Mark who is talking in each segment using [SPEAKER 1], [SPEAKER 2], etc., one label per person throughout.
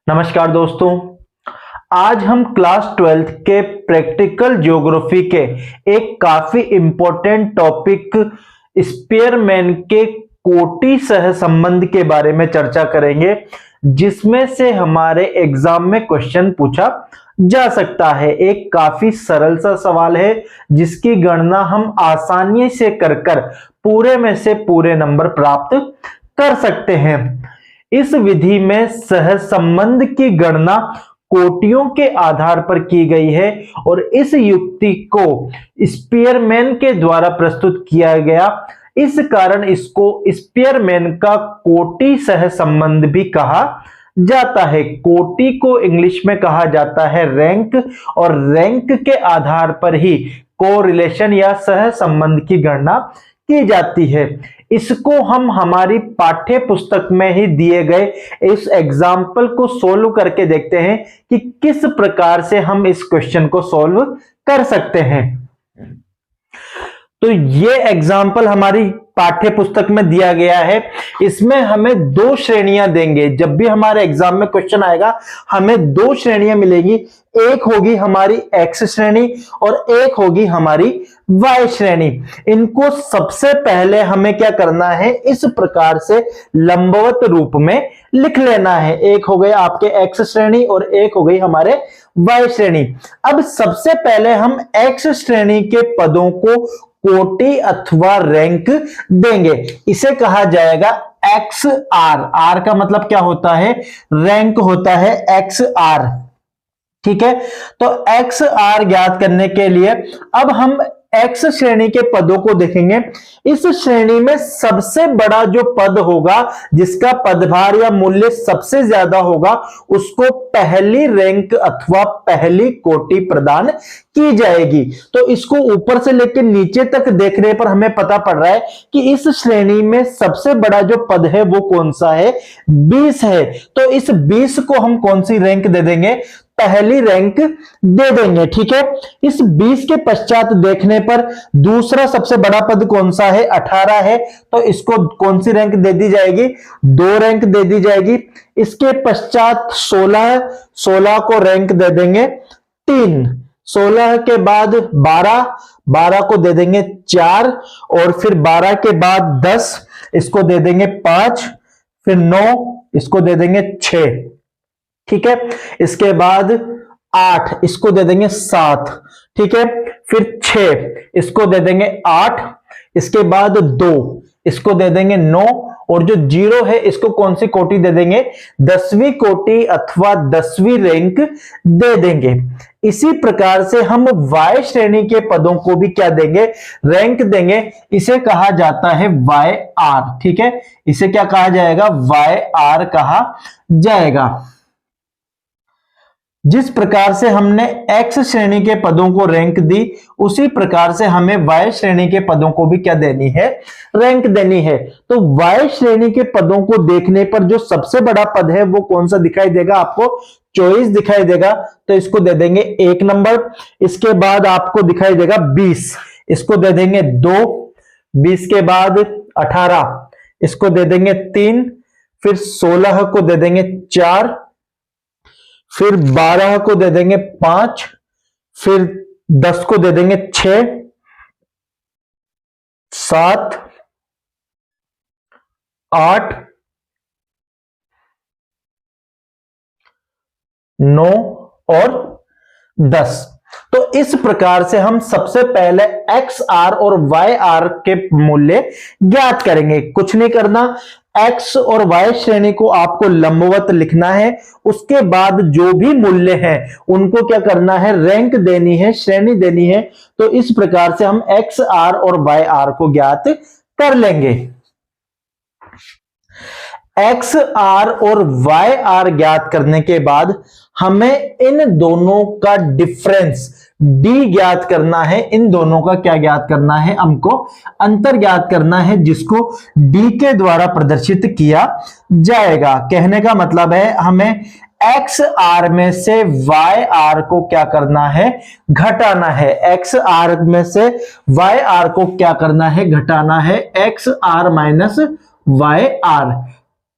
[SPEAKER 1] नमस्कार दोस्तों। आज हम क्लास 12th के प्रैक्टिकल ज्योग्राफी के एक काफी इंपॉर्टेंट टॉपिक स्पेयरमैन के कोटि सहसंबंध के बारे में चर्चा करेंगे, जिसमें से हमारे एग्जाम में क्वेश्चन पूछा जा सकता है। एक काफी सरल सा सवाल है जिसकी गणना हम आसानी से कर पूरे में से पूरे नंबर प्राप्त कर सकते हैं। इस विधि में सहसंबंध की गणना कोटियों के आधार पर की गई है और इस युक्ति को स्पेयरमैन के द्वारा प्रस्तुत किया गया। इस कारण इसको स्पेयरमैन का कोटि सहसंबंध भी कहा जाता है। कोटि को इंग्लिश में कहा जाता है रैंक, और रैंक के आधार पर ही कोरिलेशन या सहसंबंध की गणना की जाती है। इसको हम हमारी पाठ्य पुस्तक में ही दिए गए इस एग्जाम्पल को सोल्व करके देखते हैं कि किस प्रकार से हम इस क्वेश्चन को सोल्व कर सकते हैं। तो ये एग्जाम्पल हमारी पाठ्य पुस्तक में दिया गया है। इसमें हमें दो श्रेणियां देंगे। जब भी हमारे एग्जाम में क्वेश्चन आएगा हमें दो श्रेणियां मिलेगी। एक होगी हमारी एक्स श्रेणी और एक होगी हमारी वाई श्रेणी। इनको सबसे पहले हमें क्या करना है, इस प्रकार से लंबवत रूप में लिख लेना है। एक हो गई आपके एक्स श्रेणी और एक हो गई हमारे वाई श्रेणी। अब सबसे पहले हम एक्स श्रेणी के पदों को कोटि अथवा रैंक देंगे। इसे कहा जाएगा एक्स आर। आर का मतलब क्या होता है, रैंक होता है एक्स आर। ठीक है, तो एक्स आर ज्ञात करने के लिए अब हम एक्स श्रेणी के पदों को देखेंगे। इस श्रेणी में सबसे बड़ा जो पद होगा, जिसका पदभार या मूल्य सबसे ज्यादा होगा, उसको पहली रैंक अथवा पहली कोटि प्रदान की जाएगी। तो इसको ऊपर से लेकर नीचे तक देखने पर हमें पता पड़ रहा है कि इस श्रेणी में सबसे बड़ा जो पद है वो कौन सा है, 20 है। तो इस 20 को हम कौन सी रैंक दे देंगे, पहली रैंक दे देंगे। ठीक है, इस 20 के पश्चात देखने पर दूसरा सबसे बड़ा पद कौन सा है, 18 है। तो इसको कौन सी रैंक दे दी जाएगी, 2 रैंक दे दी जाएगी। इसके पश्चात 16 को रैंक दे देंगे 3। 16 के बाद 12 को दे देंगे 4, और फिर 12 के बाद 10, इसको दे देंगे 5, फिर 9, इसको दे देंगे 6। ठीक है, इसके बाद 8, इसको दे देंगे 7। ठीक है, फिर 6, इसको दे देंगे 8। इसके बाद 2, इसको दे देंगे 9, और जो 0 है इसको कौन सी कोटि दे देंगे, 10वीं कोटि अथवा 10वीं रैंक दे देंगे। इसी प्रकार से हम वाई श्रेणी के पदों को भी क्या देंगे, रैंक देंगे। इसे कहा जाता है वाई आर। ठीक है, इसे क्या कहा जाएगा, वाई आर कहा जाएगा। जिस प्रकार से हमने एक्स श्रेणी के पदों को रैंक दी, उसी प्रकार से हमें वाई श्रेणी के पदों को भी क्या देनी है, रैंक देनी है। तो वाई श्रेणी के पदों को देखने पर जो सबसे बड़ा पद है वो कौन सा दिखाई देगा, आपको 24 दिखाई देगा। तो इसको दे देंगे 1 नंबर। इसके बाद आपको दिखाई देगा 20, इसको दे देंगे 2। 20 के बाद 18, इसको दे देंगे 3। फिर 16 को दे देंगे 4, फिर 12 को दे देंगे 5, फिर 10 को दे देंगे 6, 7, 8, 9 और 10। तो इस प्रकार से हम सबसे पहले एक्स आर और वाई आर के मूल्य ज्ञात करेंगे। कुछ नहीं करना, एक्स और वाई श्रेणी को आपको लंबवत लिखना है। उसके बाद जो भी मूल्य हैं उनको क्या करना है, रैंक देनी है, श्रेणी देनी है। तो इस प्रकार से हम एक्स आर और वाई आर को ज्ञात कर लेंगे। एक्स आर और वाई आर ज्ञात करने के बाद हमें इन दोनों का डिफरेंस डी ज्ञात करना है। इन दोनों का क्या ज्ञात करना है, हमको अंतर ज्ञात करना है, जिसको डी के द्वारा प्रदर्शित किया जाएगा। कहने का मतलब है हमें एक्स आर में से वाई आर को क्या करना है, घटाना है। एक्स आर में से वाई आर को क्या करना है, घटाना है। X R minus Y R.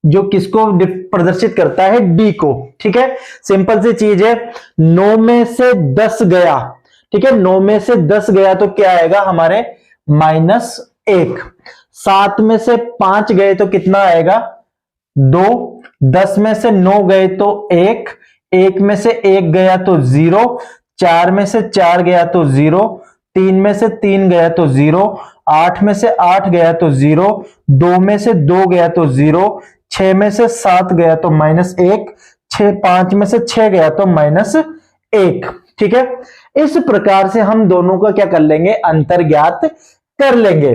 [SPEAKER 1] जो किसको प्रदर्शित करता है, डी को। ठीक है, सिंपल सी चीज है। 9 में से 10 गया, ठीक है, 9 में से 10 गया तो क्या आएगा हमारे -1। 7 में से 5 गए तो कितना आएगा 2। 10 में से 9 गए तो 1। 1 में से 1 गया तो 0। 4 में से 4 गया तो 0। 3 में से 3 गया तो 0। 8 में से 8 गया तो 0। 2 में से 2 गया तो 0। 6 में से 7 गया तो -1। 5 में से 6 गया तो -1। ठीक है, इस प्रकार से हम दोनों का क्या कर लेंगे, अंतर ज्ञात कर लेंगे।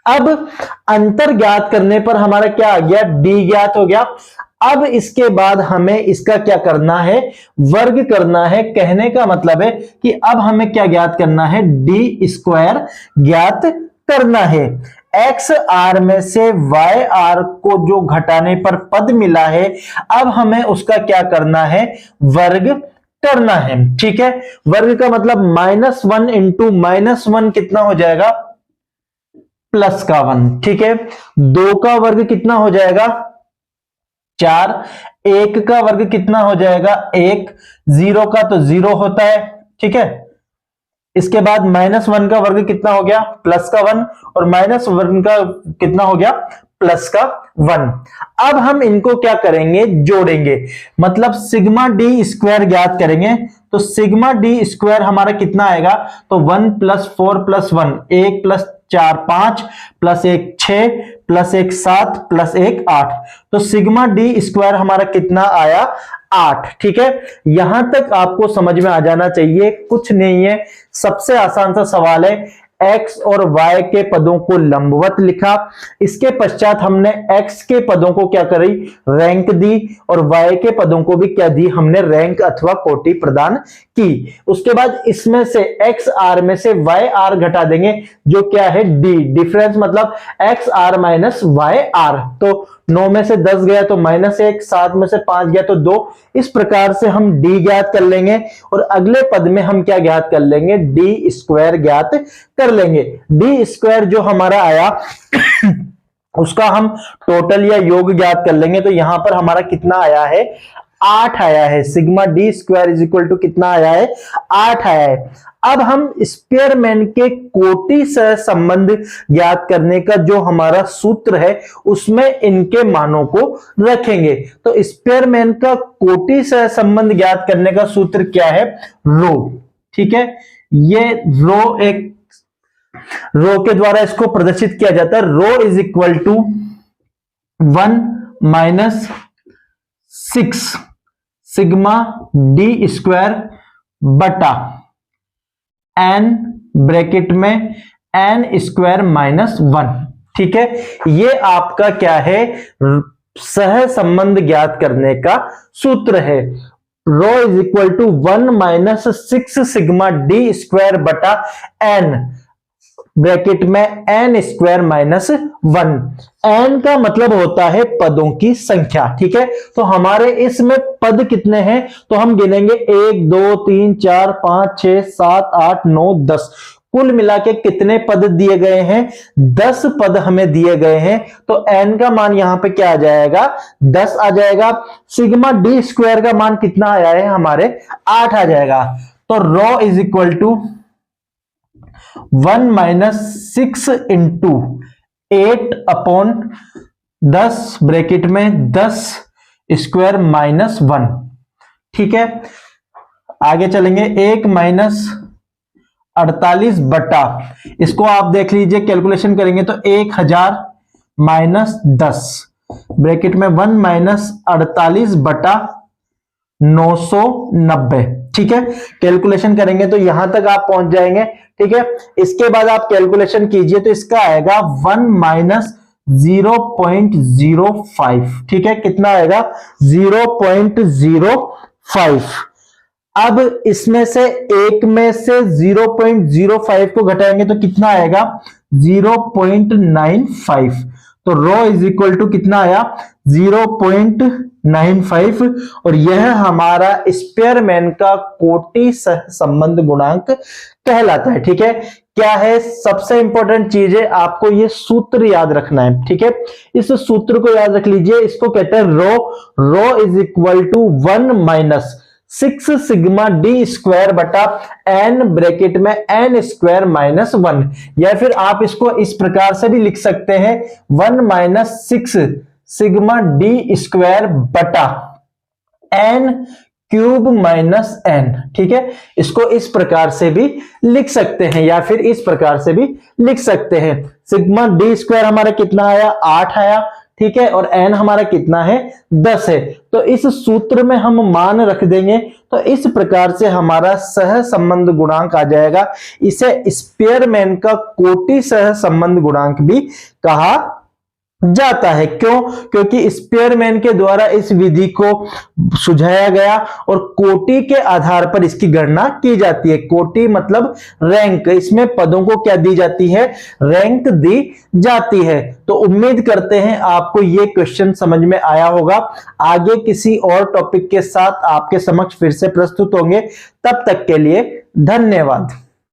[SPEAKER 1] अब अंतर ज्ञात करने पर हमारा क्या आ गया, डी ज्ञात हो गया। अब इसके बाद हमें इसका क्या करना है, वर्ग करना है। कहने का मतलब है कि अब हमें क्या ज्ञात करना है, डी स्क्वायर ज्ञात करना है। एक्स आर में से वाई आर को जो घटाने पर पद मिला है, अब हमें उसका क्या करना है, वर्ग करना है। ठीक है, वर्ग का मतलब -1 इंटू -1 कितना हो जाएगा, +1। ठीक है, 2 का वर्ग कितना हो जाएगा 4। 1 का वर्ग कितना हो जाएगा 1। 0 का तो 0 होता है। ठीक है, इसके बाद -1 का वर्ग कितना हो गया, +1, और -1 का कितना हो गया, +1। अब हम इनको क्या करेंगे, जोड़ेंगे, मतलब सिग्मा डी स्क्वायर ज्ञात करेंगे। तो सिग्मा डी स्क्वायर हमारा कितना आएगा, तो 1 + 4 + 1, 1 + 4 5 + 1 6 + 1 7 + 1 8। तो सिग्मा डी स्क्वायर हमारा कितना आया, 8। ठीक है, यहां तक आपको समझ में आ जाना चाहिए, कुछ नहीं है, सबसे आसान सा सवाल है। x और y के पदों को लंबवत लिखा, इसके पश्चात हमने x के पदों को क्या करी, रैंक दी, और y के पदों को भी क्या दी, हमने रैंक अथवा कोटि प्रदान की। उसके बाद इसमें से x r में से y r घटा देंगे, जो क्या है d, डिफरेंस मतलब x r - y r। तो 9 में से 10 गया तो -1, 7 में से 5 गया तो 2। इस प्रकार से हम d ज्ञात कर लेंगे, और अगले पद में हम क्या ज्ञात कर लेंगे, डी स्क्वायर ज्ञात कर लेंगे। डी स्क्वायर जो हमारा आया उसका हम टोटल या योग ज्ञात कर लेंगे। तो यहां पर हमारा कितना आया है, 8 आया है। Sigma D square is equal to कितना आया है, 8 आया है। अब हम स्पेयरमैन के कोटि सह संबंध ज्ञात करने का जो हमारा सूत्र है, उसमें इनके मानों को रखेंगे। तो स्पेयरमैन का कोटि सह संबंध ज्ञात करने का सूत्र क्या है, रो। ठीक है, ये रो के द्वारा इसको प्रदर्शित किया जाता है। Rho is equal to 1 - 6 sigma D square बटा n ब्रैकेट में n स्क्वायर -1। ठीक है, ये आपका क्या है, सह संबंध ज्ञात करने का सूत्र है। Rho is equal to 1 - 6 sigma D square बटा n ब्रैकेट में n स्क्वायर -1। n का मतलब होता है पदों की संख्या। ठीक है, तो हमारे इसमें पद कितने हैं, तो हम गिनेंगे 1 2 3 4 5 6 7 8 9 10। कुल मिला के कितने पद दिए गए हैं, 10 पद हमें दिए गए हैं। तो n का मान यहां पे क्या आ जाएगा, 10 आ जाएगा। सिग्मा डी स्क्वायर का मान कितना आया है हमारे, 8 आ जाएगा। तो rho is equal to 1 - 6 into 8/10 bracket में 10 स्क्वायर -1। ठीक है, आगे चलेंगे। 1 - 48 बटा, इसको आप देख लीजिए, कैलकुलेशन करेंगे तो 1000 - 10 ब्रैकेट में 1 - 48 बटा 990। ठीक है, कैलकुलेशन करेंगे तो यहां तक आप पहुंच जाएंगे। ठीक है, इसके बाद आप कैलकुलेशन कीजिए तो इसका आएगा 1 - 0.05। ठीक है, कितना आएगा, 0.05। अब इसमें से एक में से 0.05 को घटाएंगे तो कितना आएगा, 0.95। तो रो इज इक्वल टू कितना आया, 0.95। और यह हमारा स्पेयरमैन का कोटि सह संबंध गुणांक कहलाता है। ठीक है, क्या है, सबसे इंपॉर्टेंट चीज है, आपको ये सूत्र याद रखना है, ठीक है। इस सूत्र को याद रख लीजिए, इसको कहते हैं rho is equal to 1 minus 6 sigma D square बटा एन ब्रैकेट में एन स्क्वायर माइनस 1, या फिर आप इसको इस प्रकार से भी लिख सकते हैं 1 माइनस 6 सिग्मा डी स्क्वायर बटा एन क्यूब माइनस एन, ठीक है। इसको इस प्रकार से भी लिख सकते हैं या फिर इस प्रकार से भी लिख सकते हैं। सिग्मा डी स्क्वायर हमारा कितना आया, 8 आया, ठीक है, और एन हमारा कितना है, 10 है। तो इस सूत्र में हम मान रख देंगे, तो इस प्रकार से हमारा सहसंबंध गुणांक आ जाएगा। इसे स्पेयरमैन का कोटि सहसंबंध गुणांक भी कहा जाता है। क्यों? क्योंकि स्पेयरमैन के द्वारा इस विधि को सुझाया गया और कोटि के आधार पर इसकी गणना की जाती है। कोटि मतलब रैंक, इसमें पदों को क्या दी जाती है, रैंक दी जाती है। तो उम्मीद करते हैं आपको ये क्वेश्चन समझ में आया होगा। आगे किसी और टॉपिक के साथ आपके समक्ष फिर से प्रस्तुत होंगे, तब तक के लिए धन्यवाद।